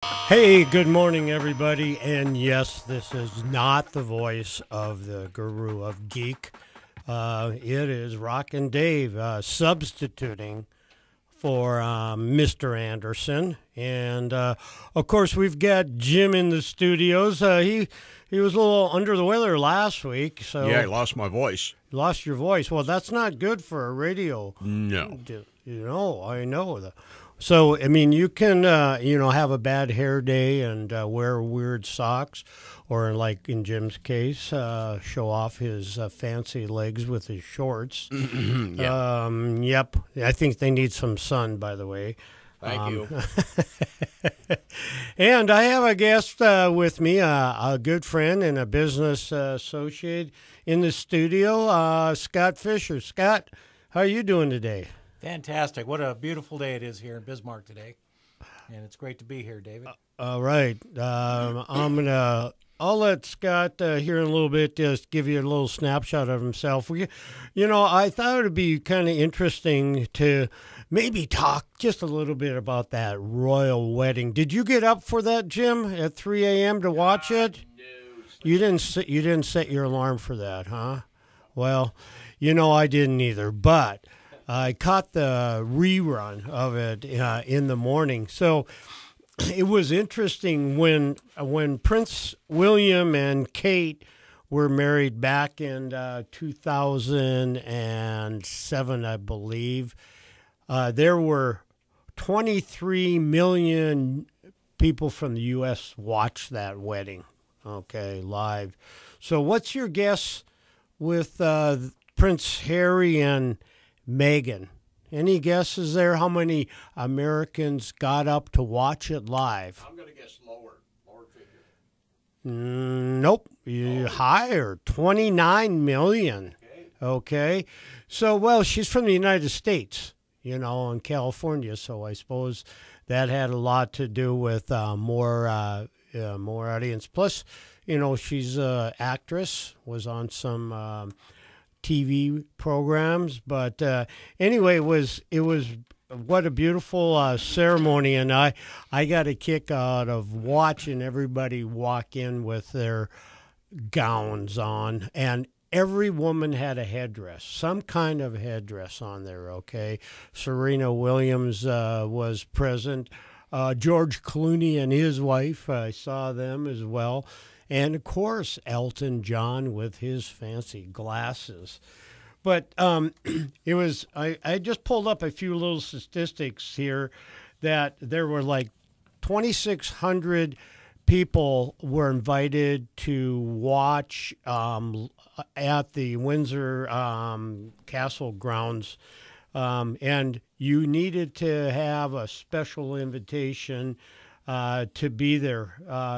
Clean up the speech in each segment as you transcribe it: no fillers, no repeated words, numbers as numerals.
Hey, good morning, everybody. And yes, this is not the voice of the guru of geek. It is Rockin Dave substituting for Mr. Anderson. And, of course, we've got Jim in the studios. He was a little under the weather last week. So yeah, I lost my voice. Lost your voice. Well, that's not good for a radio. No. I know. So, I mean, you can, have a bad hair day and wear weird socks, or like in Jim's case, show off his fancy legs with his shorts. Yeah. Yep. I think they need some sun, by the way. Thank you. And I have a guest with me, a good friend and a business associate in the studio, Scott Fisher. Scott, how are you doing today? Fantastic. What a beautiful day it is here in Bismarck today. And it's great to be here, David. All right. I'll let Scott here in a little bit just give you a little snapshot of himself. I thought it would be kind of interesting to maybe talk just a little bit about that royal wedding. Did you get up for that, Jim, at 3 a.m. to watch it? No. You didn't set your alarm for that, huh? Well, I didn't either, but I caught the rerun of it in the morning. So it was interesting when Prince William and Kate were married back in 2007, I believe. There were 23 million people from the U.S. watched that wedding, live. So what's your guess with Prince Harry and Meghan? Any guesses there? How many Americans got up to watch it live? I'm going to guess lower figure. Nope. Higher, 29 million. Okay. So, she's from the United States, in California. So I suppose that had a lot to do with more audience. Plus, she's an actress, was on some TV programs, but anyway, it was what a beautiful ceremony, and I got a kick out of watching everybody walk in with their gowns on, and every woman had a headdress, some kind of headdress on there. Okay, Serena Williams was present, George Clooney and his wife, I saw them as well. And, of course, Elton John with his fancy glasses. But it was, I just pulled up a few little statistics here that there were like 2,600 people were invited to watch at the Windsor Castle grounds. And you needed to have a special invitation to be there.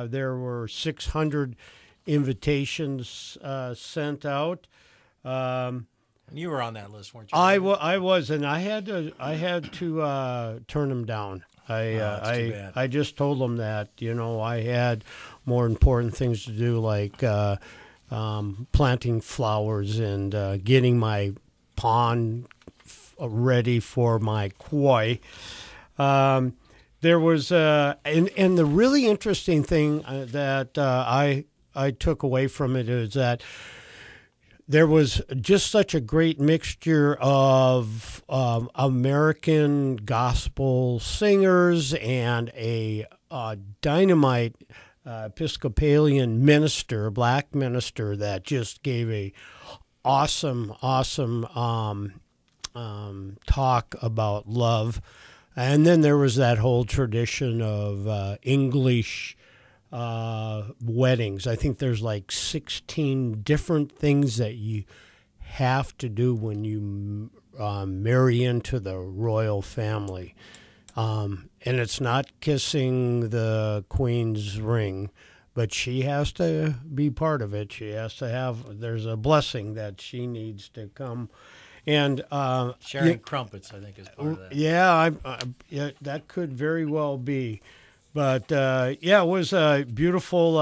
There were 600 invitations sent out. You were on that list, weren't you? I was, and I had to turn them down. That's too bad. I just told them that I had more important things to do, like planting flowers and getting my pond ready for my koi. There was, and the really interesting thing that I took away from it is that there was just such a great mixture of American gospel singers and a dynamite Episcopalian minister, black minister, that just gave a awesome talk about love. And then there was that whole tradition of English weddings. I think there's like 16 different things that you have to do when you marry into the royal family. And it's not kissing the queen's ring, but she has to be part of it. She has to there's a blessing that she needs to come. And sharing crumpets, I think, is part of that. Yeah, that could very well be. But it was a beautiful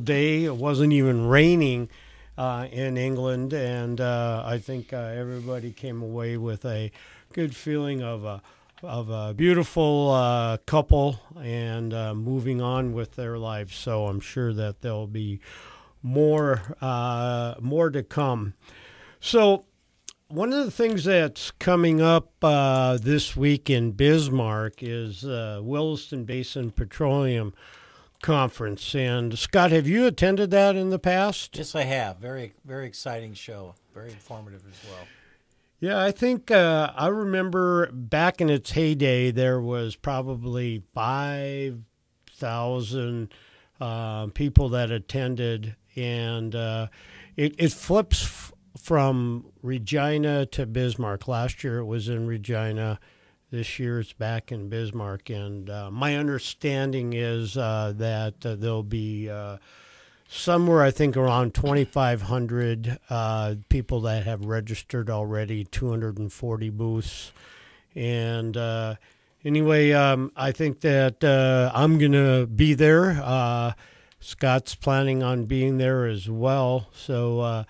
day. It wasn't even raining in England, and I think everybody came away with a good feeling of a a beautiful couple and moving on with their lives. So I'm sure that there'll be more to come. So one of the things that's coming up this week in Bismarck is Williston Basin Petroleum Conference. And Scott, have you attended that in the past? Yes, I have. Very, very exciting show. Very informative as well. Yeah, I think I remember back in its heyday, there was probably 5,000 people that attended, and it flips from Regina to Bismarck. Last year it was in Regina. This year it's back in Bismarck, and my understanding is that there'll be somewhere, I think, around 2,500 people that have registered already, 240 booths. And anyway, I think that I'm going to be there. Scott's planning on being there as well. So,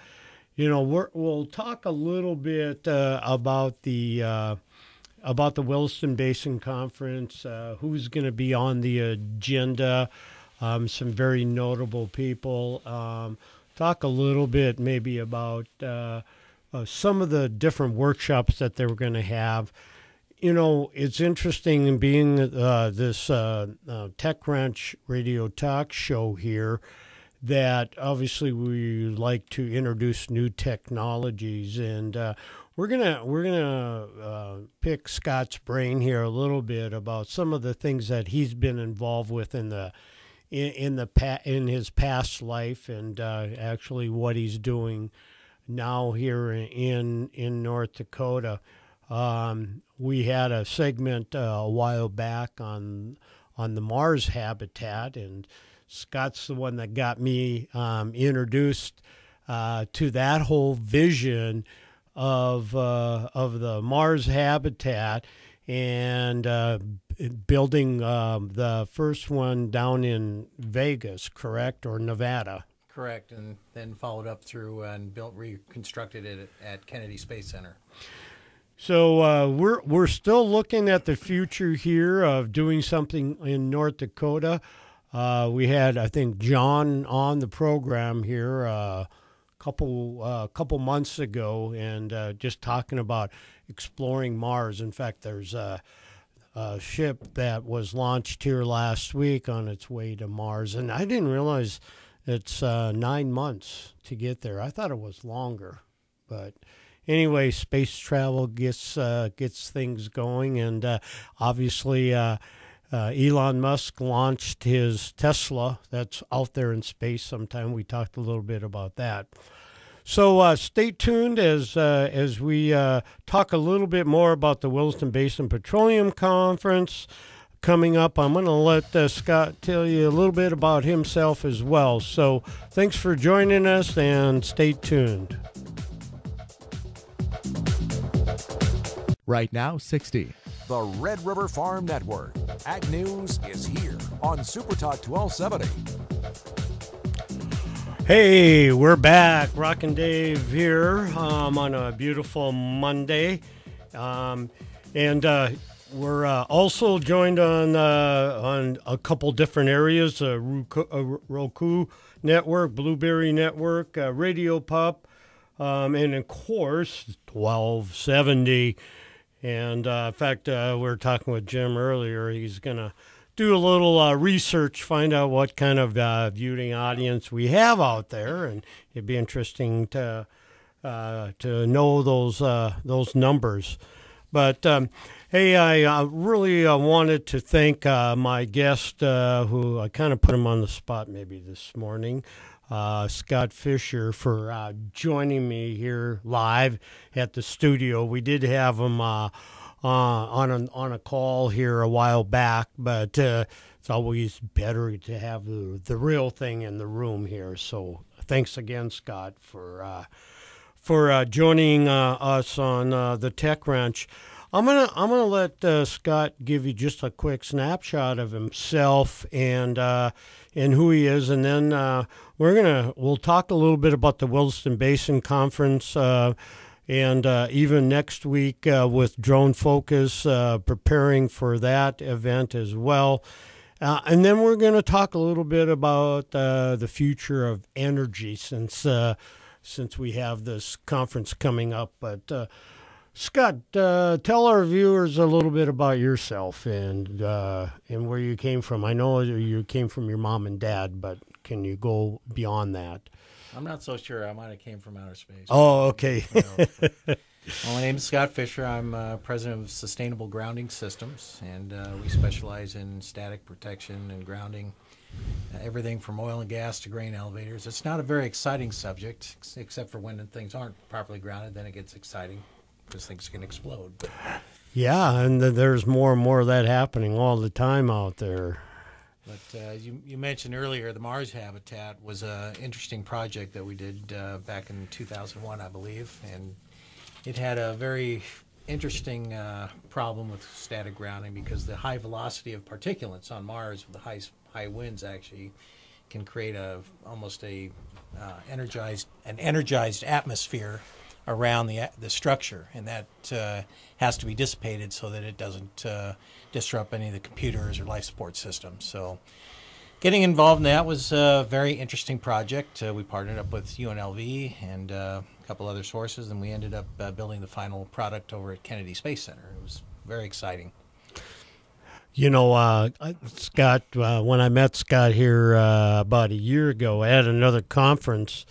we'll talk a little bit about the Williston Basin Conference, who's going to be on the agenda. Some very notable people. Talk a little bit maybe about some of the different workshops that they were going to have. It's interesting in being this Tech Ranch radio talk show here that obviously we like to introduce new technologies, and we're gonna pick Scott's brain here a little bit about some of the things that he's been involved with in his past life, and actually what he's doing now here in North Dakota. We had a segment a while back on the Mars habitat, and Scott's the one that got me introduced to that whole vision of the Mars habitat, and building the first one down in Vegas, correct, or Nevada? Correct, and then followed up through and reconstructed it at Kennedy Space Center. So we're still looking at the future here of doing something in North Dakota. We had, I think, John on the program here a couple months ago, and just talking about exploring Mars. In fact, there's a ship that was launched here last week on its way to Mars, and I didn't realize it's 9 months to get there. I thought it was longer, but anyway, space travel gets things going, and obviously Elon Musk launched his Tesla that's out there in space sometime. We talked a little bit about that. So stay tuned as we talk a little bit more about the Williston Basin Petroleum Conference coming up. I'm going to let Scott tell you a little bit about himself as well. So thanks for joining us, and stay tuned. Right now, 60. The Red River Farm Network. Ag News is here on SuperTalk 1270. Hey, we're back. Rockin' Dave here on a beautiful Monday. And we're also joined on a couple different areas, Roku Network, Blueberry Network, Radio Pup, and of course, 1270. And in fact, we were talking with Jim earlier. He's going to do a little research, find out what kind of viewing audience we have out there, and it'd be interesting to know those numbers. But hey, I really wanted to thank my guest, who I kind of put him on the spot maybe this morning, Scott Fisher, for joining me here live at the studio. We did have him on a call here a while back, but it's always better to have the real thing in the room here. So thanks again, Scott, for joining us on the Tech Ranch. I'm gonna let Scott give you just a quick snapshot of himself and who he is, and then we'll talk a little bit about the Williston Basin Conference. and even next week with Drone Focus, preparing for that event as well. And then we're going to talk a little bit about the future of energy since we have this conference coming up. But Scott, tell our viewers a little bit about yourself and where you came from. I know you came from your mom and dad, but can you go beyond that? I'm not so sure. I might have came from outer space. Oh, okay. Well, my name is Scott Fisher. I'm president of Sustainable Grounding Systems, and we specialize in static protection and grounding, everything from oil and gas to grain elevators. It's not a very exciting subject, except for when things aren't properly grounded. Then it gets exciting because things can explode. But yeah, and there's more and more of that happening all the time out there. But you mentioned earlier the Mars habitat was an interesting project that we did back in 2001, I believe, and it had a very interesting problem with static grounding because the high velocity of particulates on Mars with the high winds actually can create almost an energized atmosphere around the structure, and that has to be dissipated so that it doesn't disrupt any of the computers or life support systems. So getting involved in that was a very interesting project. We partnered up with UNLV and a couple other sources, and we ended up building the final product over at Kennedy Space Center. It was very exciting. You know, Scott, when I met Scott here about a year ago at another conference,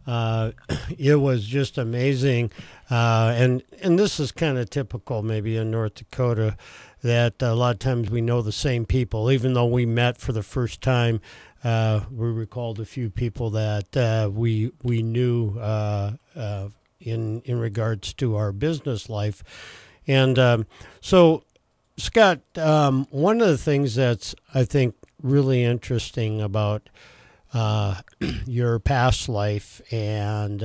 it was just amazing. And this is kind of typical maybe in North Dakota, that a lot of times we know the same people. Even though we met for the first time, we recalled a few people that we knew in regards to our business life. And so, Scott, one of the things that's, I think, really interesting about your past life and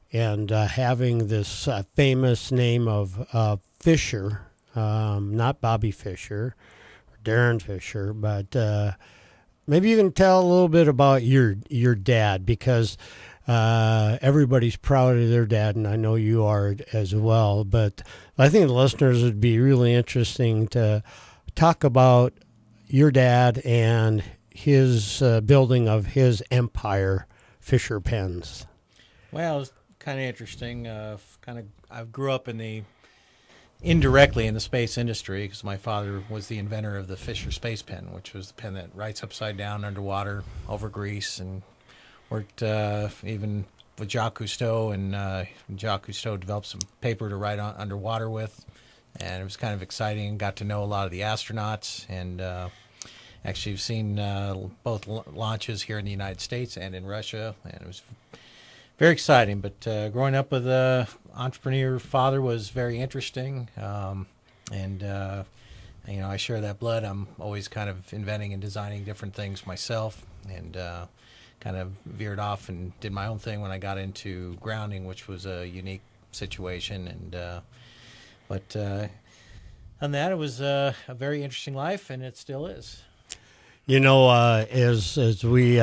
having this famous name of Fisher, not Bobby Fisher or Darren Fisher, but maybe you can tell a little bit about your dad, because everybody's proud of their dad, and I know you are as well. But I think the listeners would be really interesting to talk about your dad and his building of his empire, Fisher Pens. Well, it's kind of interesting. I grew up indirectly in the space industry because my father was the inventor of the Fisher Space Pen, which was the pen that writes upside down underwater over grease, and worked even with Jacques Cousteau, and Jacques Cousteau developed some paper to write underwater with, and it was kind of exciting. Got to know a lot of the astronauts, and actually I've seen both launches here in the United States and in Russia, and it was very exciting. But growing up with an entrepreneur father was very interesting, and I share that blood. I'm always kind of inventing and designing different things myself, and kind of veered off and did my own thing when I got into grounding, which was a unique situation. And but on that, it was a very interesting life, and it still is. You know, as we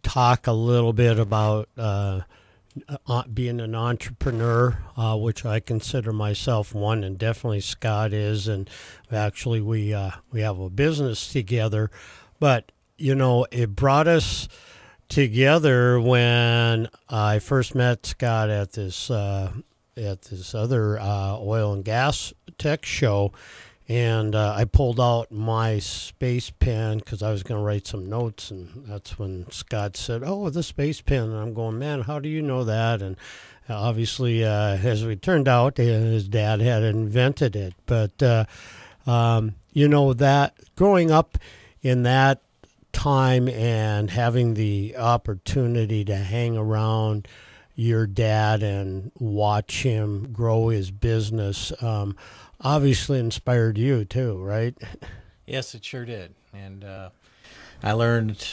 talk a little bit about being an entrepreneur, which I consider myself one, and definitely Scott is, and actually we have a business together. But you know, it brought us together when I first met Scott at this other oil and gas tech show. And I pulled out my space pen because I was going to write some notes, and that's when Scott said, "Oh, the space pen." And I'm going, "Man, how do you know that?" And obviously, as it turned out, his dad had invented it. But you know, that growing up in that time and having the opportunity to hang around your dad and watch him grow his business, obviously inspired you too, right? Yes, it sure did. And I learned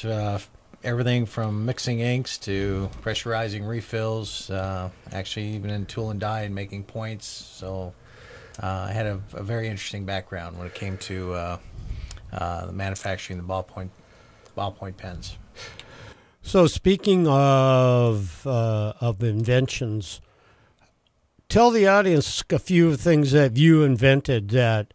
everything from mixing inks to pressurizing refills, actually even in tool and die and making points. So I had a very interesting background when it came to manufacturing the ballpoint pens. So speaking of inventions, tell the audience a few things that you invented that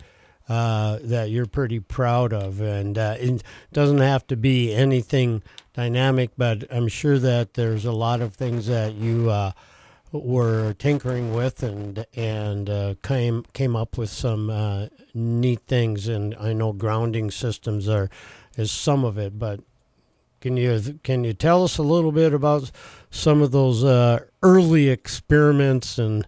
you're pretty proud of, and it doesn't have to be anything dynamic, but I'm sure that there's a lot of things that you were tinkering with and came up with some neat things. And I know grounding systems is some of it, but can you tell us a little bit about some of those early experiments and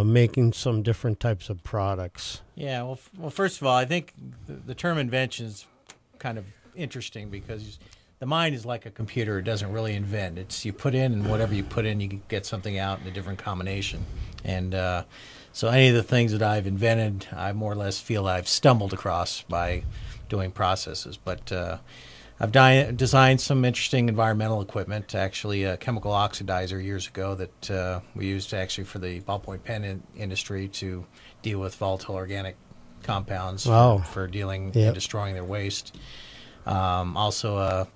making some different types of products? Yeah, well, first of all, I think the term invention is kind of interesting because the mind is like a computer. It doesn't really invent. It's you put in, and whatever you put in, you get something out in a different combination. And so any of the things that I've invented, I more or less feel I've stumbled across by doing processes. But I've designed some interesting environmental equipment, actually a chemical oxidizer years ago that we used actually for the ballpoint pen industry to deal with volatile organic compounds for dealing and destroying their waste. Also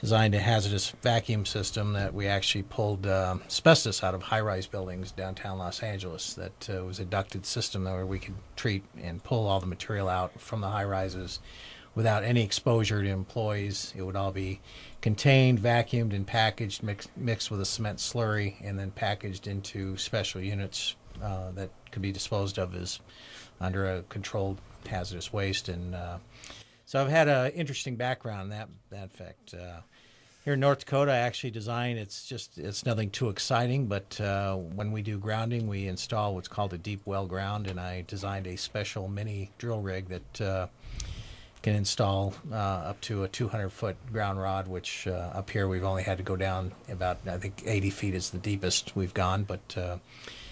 designed a hazardous vacuum system that we actually pulled asbestos out of high-rise buildings downtown Los Angeles. That was a ducted system where we could treat and pull all the material out from the high-rises without any exposure to employees. It would all be contained, vacuumed, and packaged, mixed with a cement slurry, and then packaged into special units that could be disposed of as under a controlled hazardous waste. And so I've had an interesting background in that fact. Here in North Dakota, I actually design, it's nothing too exciting, but when we do grounding, we install what's called a deep well ground, and I designed a special mini drill rig that can install up to a 200-foot ground rod, which up here we've only had to go down about, I think 80 feet is the deepest we've gone, but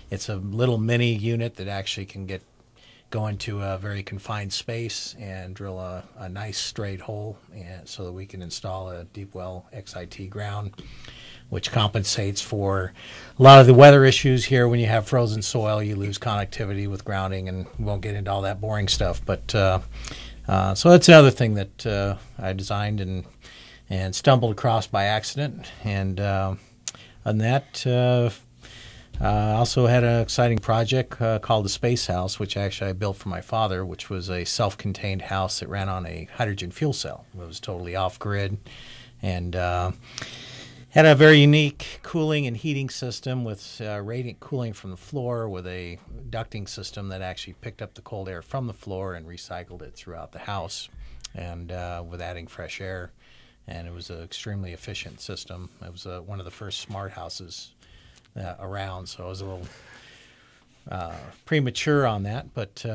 it's a little mini unit that actually can go into a very confined space and drill a nice straight hole, and so that we can install a deep well XIT ground, which compensates for a lot of the weather issues here. When you have frozen soil, you lose connectivity with grounding, and we won't get into all that boring stuff. But so that's another thing that I designed and stumbled across by accident. And on that, I also had an exciting project called the Space House, which actually I built for my father, which was a self-contained house that ran on a hydrogen fuel cell. It was totally off-grid and had a very unique cooling and heating system with radiant cooling from the floor with a ducting system that actually picked up the cold air from the floor and recycled it throughout the house, and with adding fresh air. And it was an extremely efficient system. It was one of the first smart houses around, so I was a little premature on that, but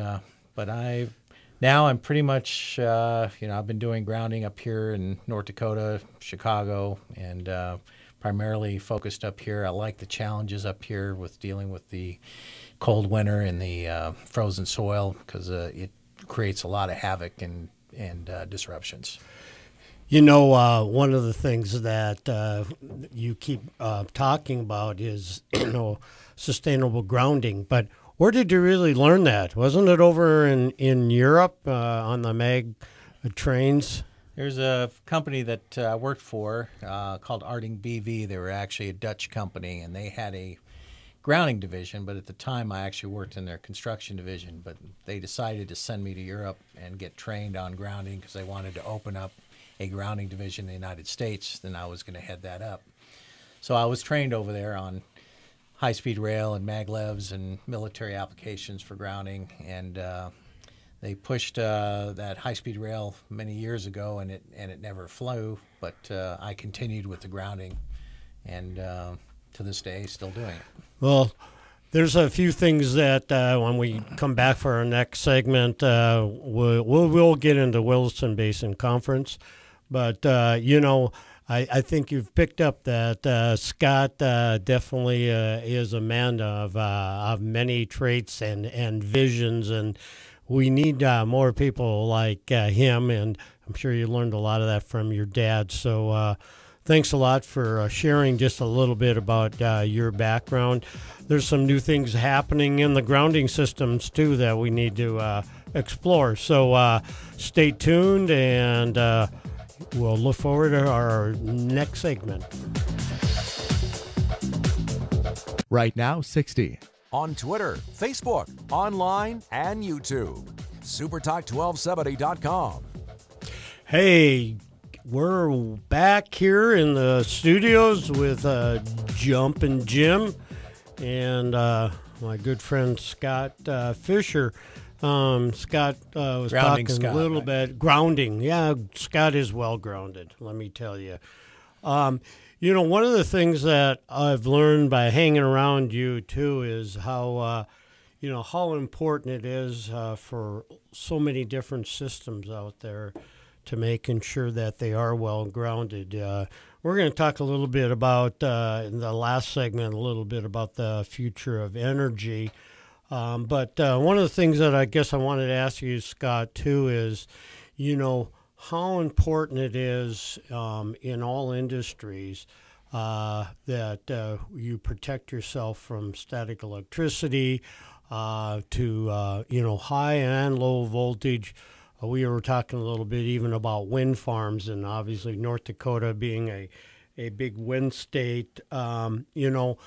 I'm pretty much I've been doing grounding up here in North Dakota, Chicago, and primarily focused up here. I like the challenges up here with dealing with the cold winter and the frozen soil, because it creates a lot of havoc and disruptions. You know, one of the things that you keep talking about is, sustainable grounding. But where did you really learn that? Wasn't it over in Europe on the mag trains? There's a company that I worked for called Arding BV. They were actually a Dutch company, and they had a grounding division. But at the time, I actually worked in their construction division. But they decided to send me to Europe and get trained on grounding because they wanted to open up a grounding division in the United States. Then I was going to head that up. So I was trained over there on high-speed rail and maglevs and military applications for grounding, and they pushed that high-speed rail many years ago, and it never flew, but I continued with the grounding, and to this day still doing it. Well, there's a few things that when we come back for our next segment, we'll get into Williston Basin Conference. But, I think you've picked up that Scott definitely is a man of many traits and visions, and we need more people like him, and I'm sure you learned a lot of that from your dad. So thanks a lot for sharing just a little bit about your background. There's some new things happening in the grounding systems, too, that we need to explore. So stay tuned, and we'll look forward to our next segment. Right now, 60. On Twitter, Facebook, online, and YouTube. SuperTalk1270.com. Hey, we're back here in the studios with Jumpin' Jim and my good friend Scott Fisher. Scott was Grounding talking Scott, a little right? bit. Grounding. Yeah, Scott is well grounded, let me tell you. You know, one of the things that I've learned by hanging around you, too, is how, you know, how important it is for so many different systems out there to making sure that they are well grounded. We're going to talk a little bit about, in the last segment, a little bit about the future of energy. But one of the things that I guess I wanted to ask you, Scott, too, is, you know, how important it is in all industries that you protect yourself from static electricity to, you know, high and low voltage. We were talking a little bit even about wind farms, and obviously North Dakota being a big wind state. You know,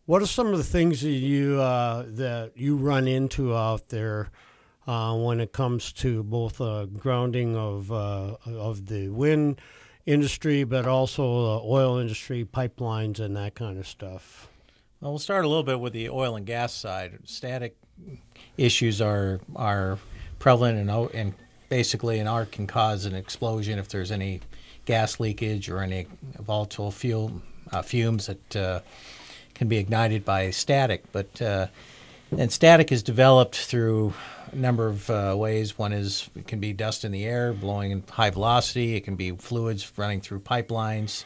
what are some of the things that you run into out there when it comes to both grounding of the wind industry, but also the oil industry, pipelines, and that kind of stuff? Well, we'll start a little bit with the oil and gas side. Static issues are prevalent and basically an arc can cause an explosion if there's any gas leakage or any volatile fumes that can be ignited by static. But and static is developed through a number of ways. One is it can be dust in the air blowing in high velocity. It can be fluids running through pipelines,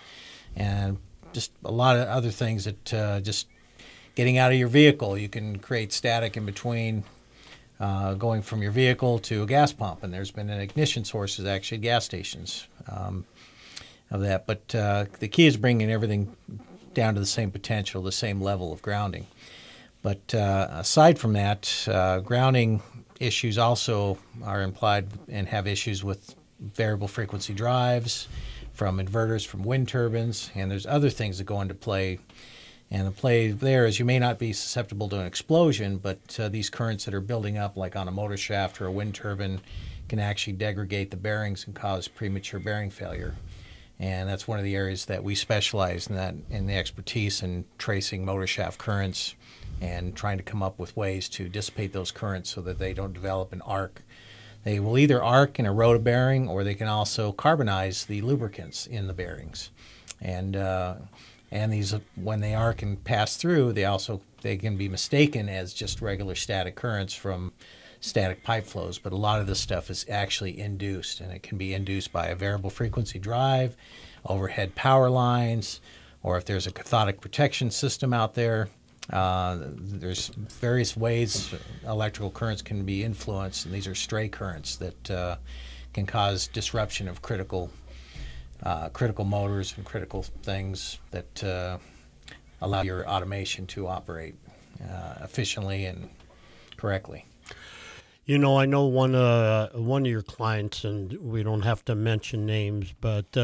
and just a lot of other things that just getting out of your vehicle. You can create static in between going from your vehicle to a gas pump, and there's been an ignition sources, actually gas stations of that. But the key is bringing everything down to the same potential, the same level of grounding. But aside from that, grounding issues also are implied and have issues with variable frequency drives, from inverters, from wind turbines, and there's other things that go into play. And the play there is you may not be susceptible to an explosion, but these currents that are building up, like on a motor shaft or a wind turbine, can actually degrade the bearings and cause premature bearing failure. And that's one of the areas that we specialize in the expertise in tracing motor shaft currents and trying to come up with ways to dissipate those currents so that they don't develop an arc. They will either arc and erode a bearing, or they can also carbonize the lubricants in the bearings. And these, when they arc and pass through, they can be mistaken as just regular static currents from static pipe flows. But a lot of this stuff is actually induced, and it can be induced by a variable frequency drive, overhead power lines, or if there's a cathodic protection system out there. There's various ways electrical currents can be influenced, and these are stray currents that can cause disruption of critical motors and critical things that allow your automation to operate efficiently and correctly. You know, I know one of your clients, and we don't have to mention names, but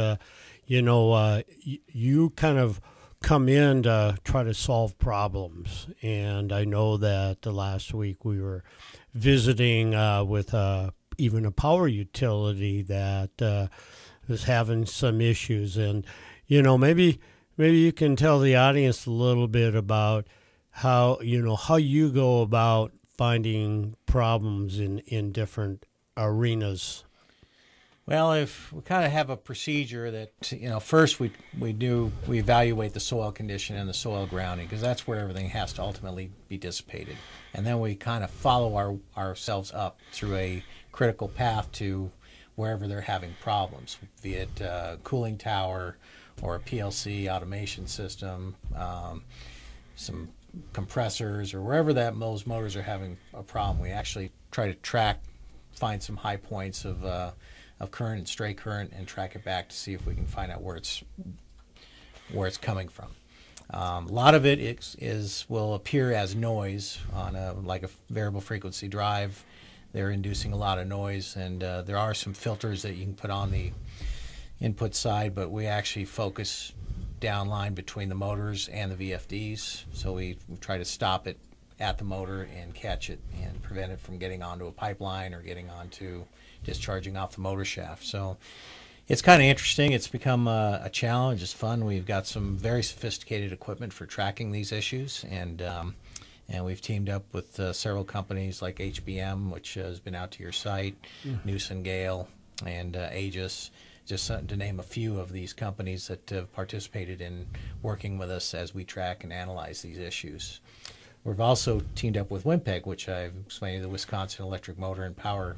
you know, you kind of come in to try to solve problems. And I know that the last week we were visiting with even a power utility that was having some issues. And, you know, maybe you can tell the audience a little bit about how you go about finding problems in different arenas. Well, if we kind of have a procedure that, you know, first we evaluate the soil condition and the soil grounding, because that's where everything has to ultimately be dissipated. And then we kind of follow ourselves up through a critical path to wherever they're having problems, be it a cooling tower or a PLC automation system, some compressors, or wherever those motors are having a problem. We actually try to find some high points of current and stray current and track it back to see if we can find out where it's coming from. A lot of it will appear as noise on like a variable frequency drive. They're inducing a lot of noise, and there are some filters that you can put on the input side, but we actually focus downline between the motors and the VFDs, so we try to stop it at the motor and catch it and prevent it from getting onto a pipeline or getting onto discharging off the motor shaft. So it's kind of interesting. It's become a challenge. It's fun. We've got some very sophisticated equipment for tracking these issues, and we've teamed up with several companies like HBM, which has been out to your site, Newson Gale, and Aegis, just to name a few of these companies that have participated in working with us as we track and analyze these issues. We've also teamed up with WIMPEG, which I've explained, the Wisconsin Electric Motor and Power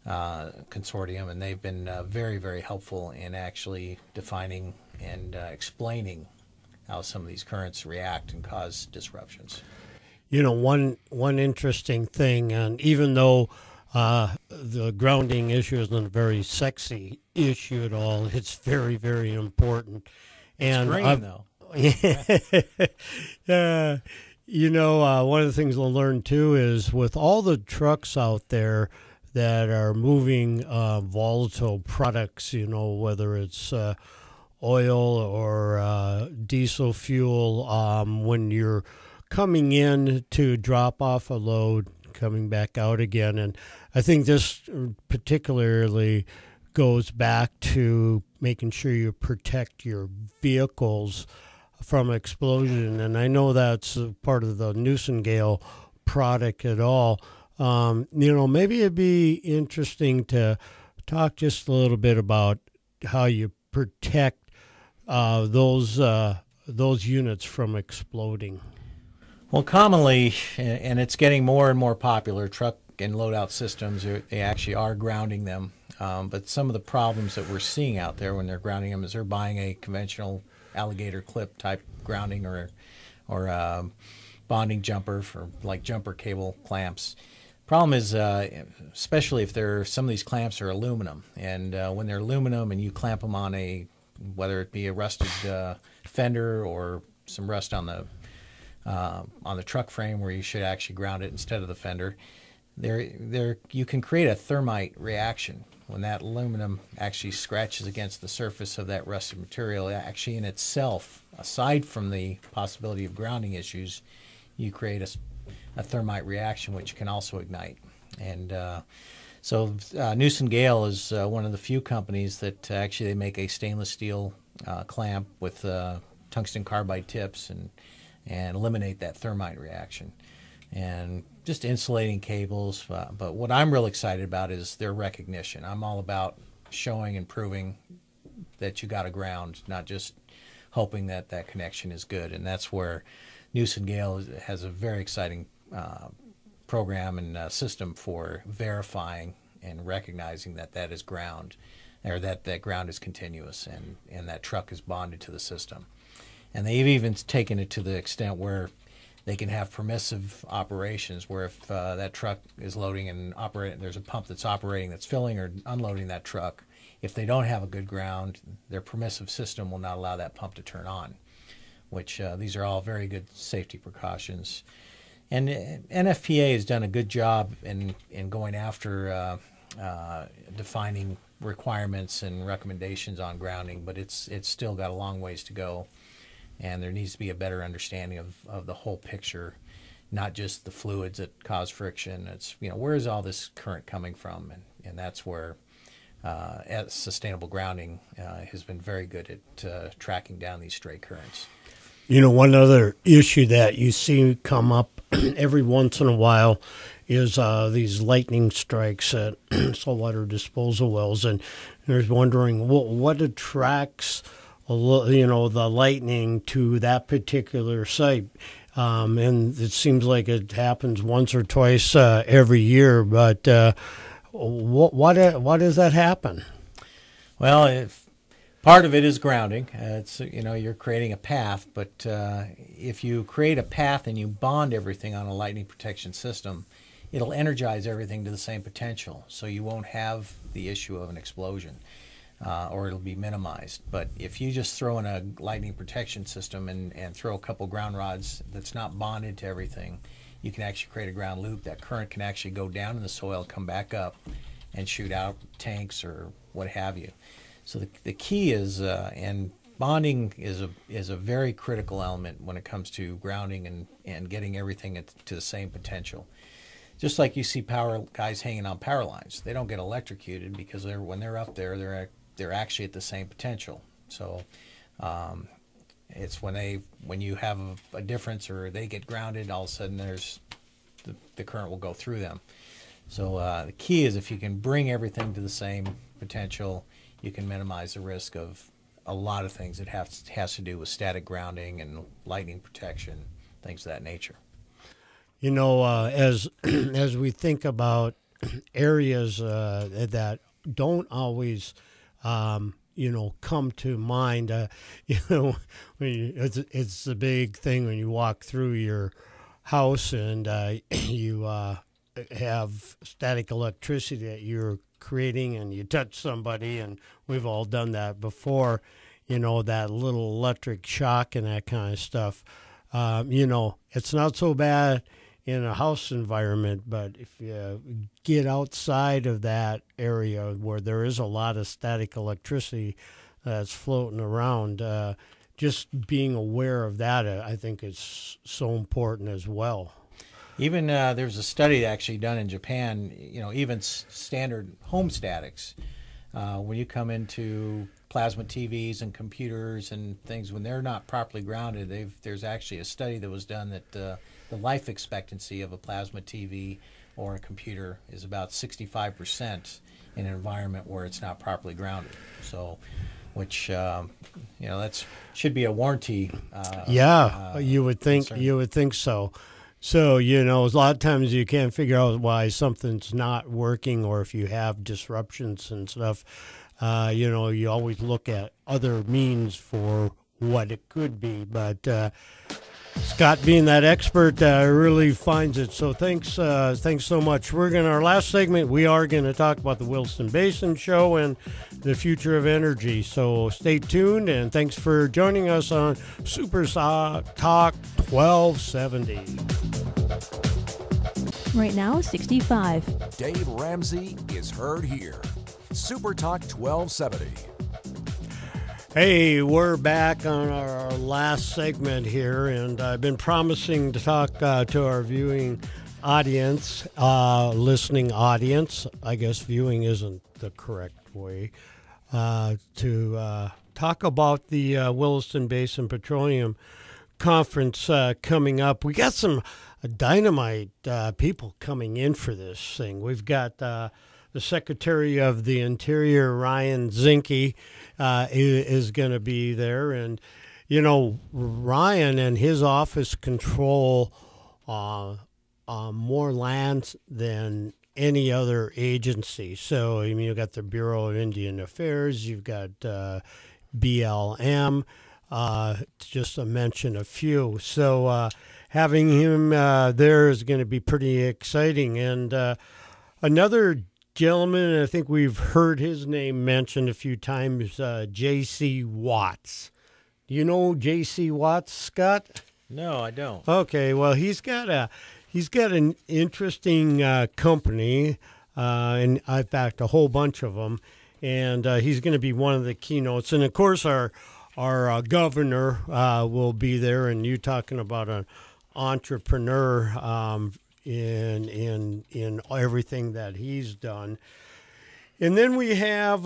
Consortium, and they've been very, very helpful in actually defining and explaining how some of these currents react and cause disruptions. You know, one interesting thing, and even though the grounding issue isn't a very sexy issue at all, it's very, very important. And it's green, though. You know, one of the things we'll learn too is with all the trucks out there that are moving volatile products, you know, whether it's oil or diesel fuel, when you're coming in to drop off a load, coming back out again. And I think this particularly goes back to making sure you protect your vehicles from explosion. And I know that's part of the Newson Gale product at all. You know, maybe it'd be interesting to talk just a little bit about how you protect those units from exploding. Well, commonly, and it's getting more and more popular, truck and loadout systems, they actually are grounding them. But some of the problems that we're seeing out there when they're grounding them is they're buying a conventional alligator clip type grounding or bonding jumper for like jumper cable clamps. Problem is, especially if some of these clamps are aluminum, and when they're aluminum and you clamp them on whether it be a rusted fender or some rust on the truck frame where you should actually ground it instead of the fender, you can create a thermite reaction when that aluminum actually scratches against the surface of that rusted material. Actually, in itself, aside from the possibility of grounding issues, you create a thermite reaction which can also ignite. And so Newson Gale is one of the few companies that actually they make a stainless steel clamp with tungsten carbide tips and eliminate that thermite reaction. And just insulating cables. But what I'm real excited about is their recognition. I'm all about showing and proving that you got a ground, not just hoping that that connection is good. And that's where Newson Gale has a very exciting program and system for verifying and recognizing that that is ground, or that ground is continuous and that truck is bonded to the system. And they've even taken it to the extent where they can have permissive operations where if that truck is loading and operating, there's a pump that's operating that's filling or unloading that truck. If they don't have a good ground, their permissive system will not allow that pump to turn on, which these are all very good safety precautions. And NFPA has done a good job in going after defining requirements and recommendations on grounding, but it's still got a long ways to go. And there needs to be a better understanding of the whole picture, not just the fluids that cause friction. It's, you know, where is all this current coming from? And that's where sustainable grounding has been very good at tracking down these stray currents. You know, one other issue that you see come up every once in a while is these lightning strikes at saltwater disposal wells. And there's wondering what attracts the lightning to that particular site. And it seems like it happens once or twice every year. But why does that happen? Well, part of it is grounding. It's, you're creating a path. But if you create a path and you bond everything on a lightning protection system, it'll energize everything to the same potential. So you won't have the issue of an explosion. Or it'll be minimized. But if you just throw in a lightning protection system and throw a couple ground rods that's not bonded to everything, you can actually create a ground loop. That current can actually go down in the soil, come back up, and shoot out tanks or what have you. So the key is, and bonding is a very critical element when it comes to grounding and getting everything to the same potential. Just like you see power guys hanging on power lines, they don't get electrocuted because when they're up there, they're actually at the same potential. So it's when you have a difference or they get grounded, all of a sudden the current will go through them. So the key is if you can bring everything to the same potential, you can minimize the risk of a lot of things that has to do with static grounding and lightning protection, things of that nature. You know, as we think about areas that don't always, come to mind, it's the big thing when you walk through your house and you have static electricity that you're creating and you touch somebody, and we've all done that before, that little electric shock and that kind of stuff. It's not so bad in a house environment, but if you get outside of that area where there is a lot of static electricity that's floating around, just being aware of that, I think is so important as well. Even there's a study actually done in Japan, even standard home statics, when you come into plasma TVs and computers and things, when they're not properly grounded, there's actually a study that was done that the life expectancy of a plasma TV or a computer is about 65% in an environment where it's not properly grounded. So, which that should be a warranty. You would think concern. You would think so. So, a lot of times you can't figure out why something's not working, or if you have disruptions and stuff. You always look at other means for what it could be, but Scott, being that expert, really finds it. So thanks so much. Our last segment, we are going to talk about the Williston Basin Show and the future of energy. So stay tuned, and thanks for joining us on SuperTalk 1270. Right now, 65. Dave Ramsey is heard here. SuperTalk 1270. Hey, we're back on our last segment here, and I've been promising to talk to our viewing audience, listening audience. I guess viewing isn't the correct way, to talk about the Williston Basin Petroleum Conference coming up. We got some dynamite people coming in for this thing. We've got the Secretary of the Interior, Ryan Zinke, is going to be there. And, Ryan and his office control more land than any other agency. So, you've got the Bureau of Indian Affairs, you've got BLM, just to mention a few. So having him there is going to be pretty exciting. And another gentleman, I think we've heard his name mentioned a few times, J.C. Watts. Do you know J.C. Watts, Scott? No, I don't. Okay, well, he's got an interesting company, and in fact, a whole bunch of them, and he's going to be one of the keynotes. And of course, our governor will be there, and you talking about an entrepreneur in everything that he's done. And then we have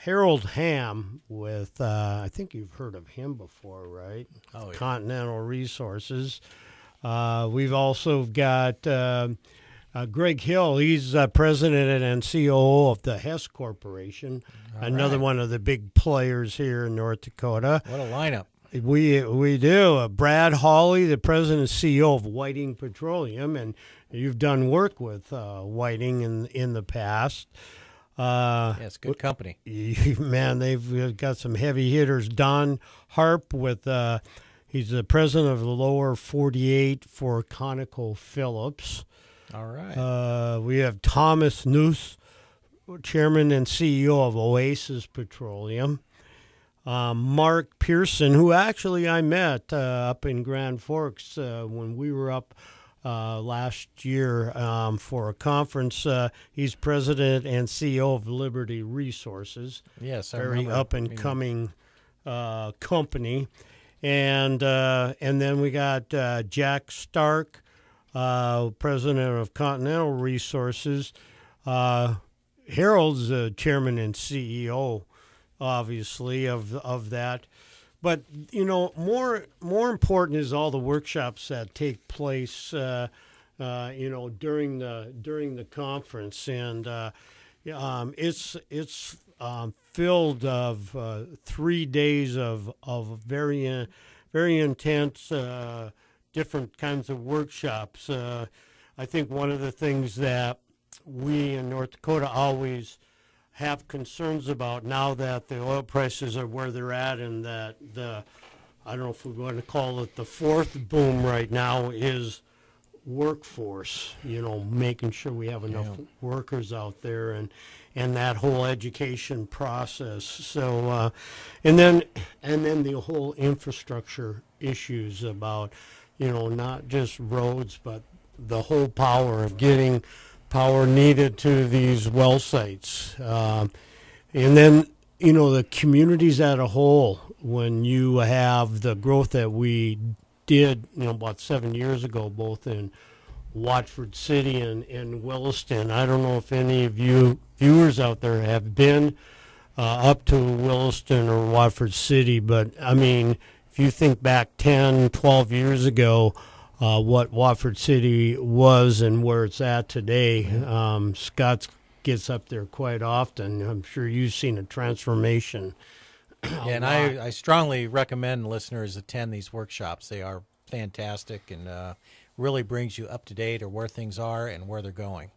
Harold Hamm with, I think you've heard of him before, right? Oh, yeah. Continental Resources. We've also got Greg Hill. He's president and COO of the Hess Corporation, another one of the big players here in North Dakota. What a lineup. We do. Brad Hawley, the president and CEO of Whiting Petroleum, and you've done work with Whiting in the past. Yeah, it's good company. Man, they've got some heavy hitters. Don Harp he's the president of the Lower 48 for ConocoPhillips. All right. We have Thomas Noose, chairman and CEO of Oasis Petroleum. Mark Pearson, who actually I met up in Grand Forks when we were up last year for a conference. He's president and CEO of Liberty Resources. Yes, I very remember. up and coming company, and then we got Jack Stark, president of Continental Resources. Harold's the chairman and CEO, obviously, of that. But more important is all the workshops that take place, during the conference, and it's filled of 3 days of very intense, different kinds of workshops. I think one of the things that we in North Dakota always have concerns about now that the oil prices are where they're at, and that I don't know if we want to call it the fourth boom right now, is workforce, making sure we have enough workers out there, and that whole education process. So and then the whole infrastructure issues about not just roads, but the whole power of getting power needed to these well sites, and then the communities as a whole. When you have the growth that we did about 7 years ago, both in Watford City and Williston. I don't know if any of you viewers out there have been up to Williston or Watford City, but I mean, if you think back 10, 12 years ago, what Watford City was and where it's at today, Scott gets up there quite often. I'm sure you've seen a transformation. Yeah, and I strongly recommend listeners attend these workshops. They are fantastic, and really brings you up to date or where things are and where they're going.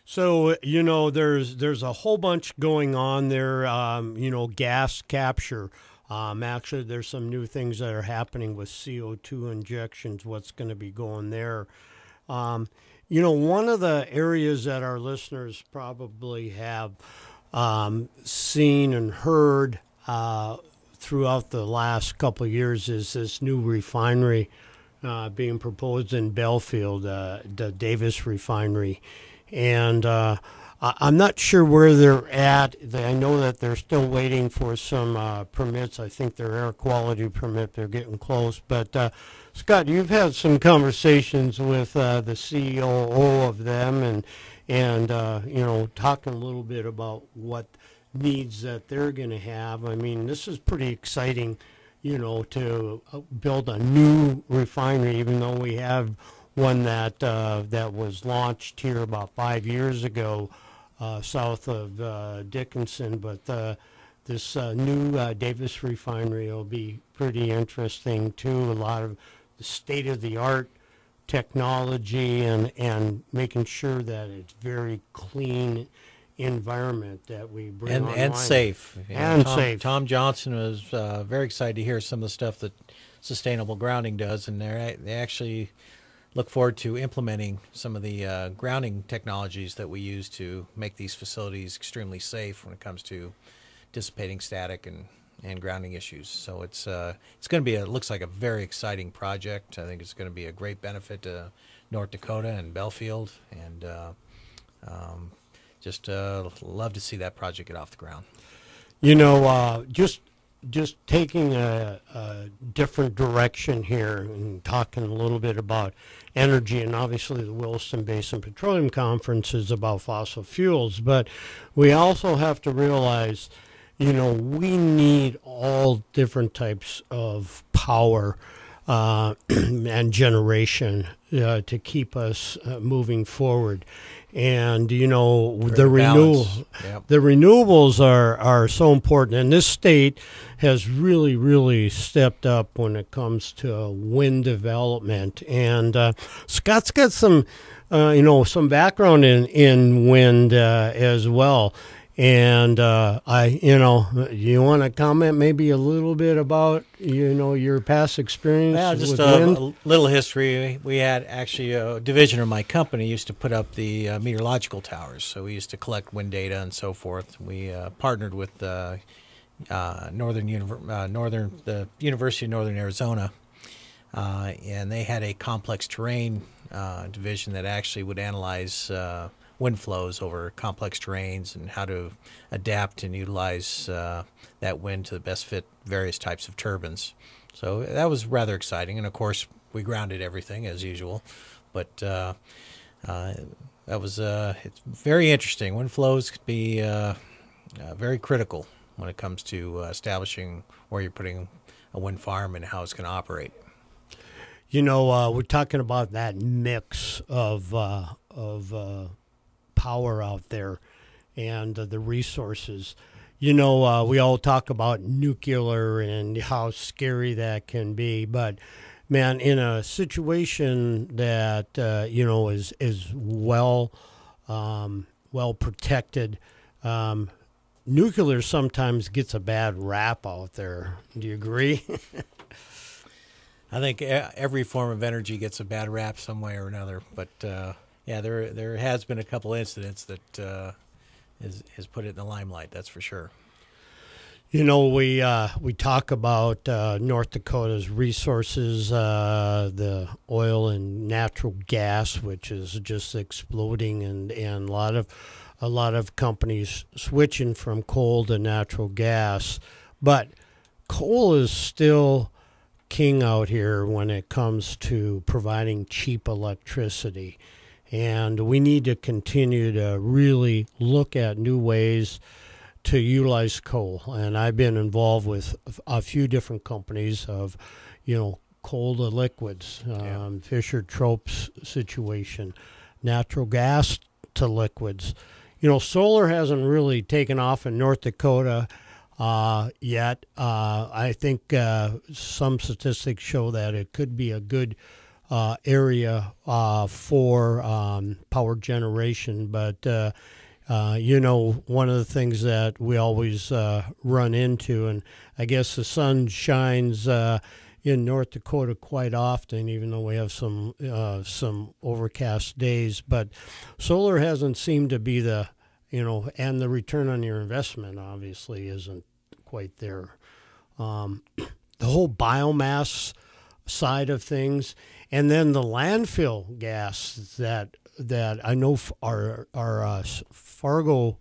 So, there's a whole bunch going on there, gas capture. Actually, there's some new things that are happening with CO2 injections, what's going to be going there. One of the areas that our listeners probably have seen and heard throughout the last couple of years is this new refinery being proposed in Belfield, the Davis refinery. And I'm not sure where they're at. I know that they're still waiting for some permits. I think their air quality permit, they're getting close. But, Scott, you've had some conversations with the COO of them and talking a little bit about what needs that they're going to have. I mean, this is pretty exciting, to build a new refinery, even though we have one that was launched here about 5 years ago south of Dickinson. But this new Davis refinery will be pretty interesting, too. A lot of the state-of-the-art technology and making sure that it's very clean environment that we bring and safe. Safe. Tom Johnson was very excited to hear some of the stuff that Sustainable Grounding does, and they actually look forward to implementing some of the grounding technologies that we use to make these facilities extremely safe when it comes to dissipating static and grounding issues. So it's going to be looks like a very exciting project. I think it's going to be a great benefit to North Dakota and Belfield, and just love to see that project get off the ground. Just taking a different direction here and talking a little bit about energy, and obviously the Williston Basin Petroleum Conference is about fossil fuels, but we also have to realize, we need all different types of power and generation to keep us moving forward. And the renewables are so important, and this state has really stepped up when it comes to wind development. And Scott's got some background in wind as well. And you want to comment maybe a little bit about your past experience? Well, just with wind? a little history. We had actually a division of my company used to put up the meteorological towers, so we used to collect wind data and so forth. We partnered with the University of Northern Arizona, and they had a complex terrain division that actually would analyze wind flows over complex terrains and how to adapt and utilize that wind to the best fit various types of turbines. So that was rather exciting. And, of course, we grounded everything as usual. But that was it's very interesting. Wind flows could be very critical when it comes to establishing where you're putting a wind farm and how it's going to operate. You know, we're talking about that mix of power out there and the resources. You know, we all talk about nuclear and how scary that can be, but man, in a situation that you know is well protected, nuclear sometimes gets a bad rap out there. Do you agree? I think every form of energy gets a bad rap some way or another, but yeah, there has been a couple incidents that has put it in the limelight. That's for sure. You know, we talk about North Dakota's resources, the oil and natural gas, which is just exploding, and a lot of companies switching from coal to natural gas, but coal is still king out here when it comes to providing cheap electricity. And we need to continue to really look at new ways to utilize coal. And I've been involved with a few different companies of, you know, coal to liquids, Fisher-Tropsch situation, natural gas to liquids. You know, solar hasn't really taken off in North Dakota yet. I think some statistics show that it could be a good area for power generation. But, you know, one of the things that we always run into, and I guess the sun shines in North Dakota quite often, even though we have some overcast days. But solar hasn't seemed to be the, you know, and the return on your investment obviously isn't quite there. The whole biomass side of things, and then the landfill gas that I know our Fargo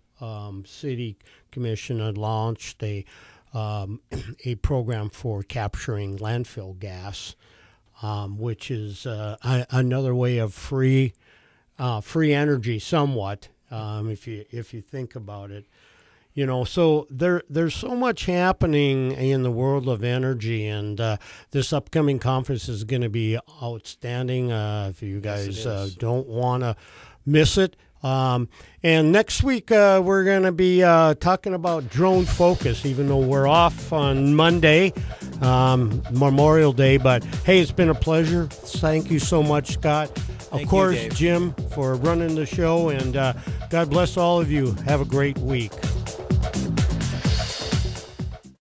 City Commission had launched a program for capturing landfill gas, which is another way of free energy, somewhat, if you think about it. You know, so there's so much happening in the world of energy, and this upcoming conference is going to be outstanding. If you guys don't want to miss it. And next week we're going to be talking about drone focus, even though we're off on Monday, Memorial Day. But, hey, it's been a pleasure. Thank you so much, Scott. Of course, Jim, for running the show, and God bless all of you. Have a great week.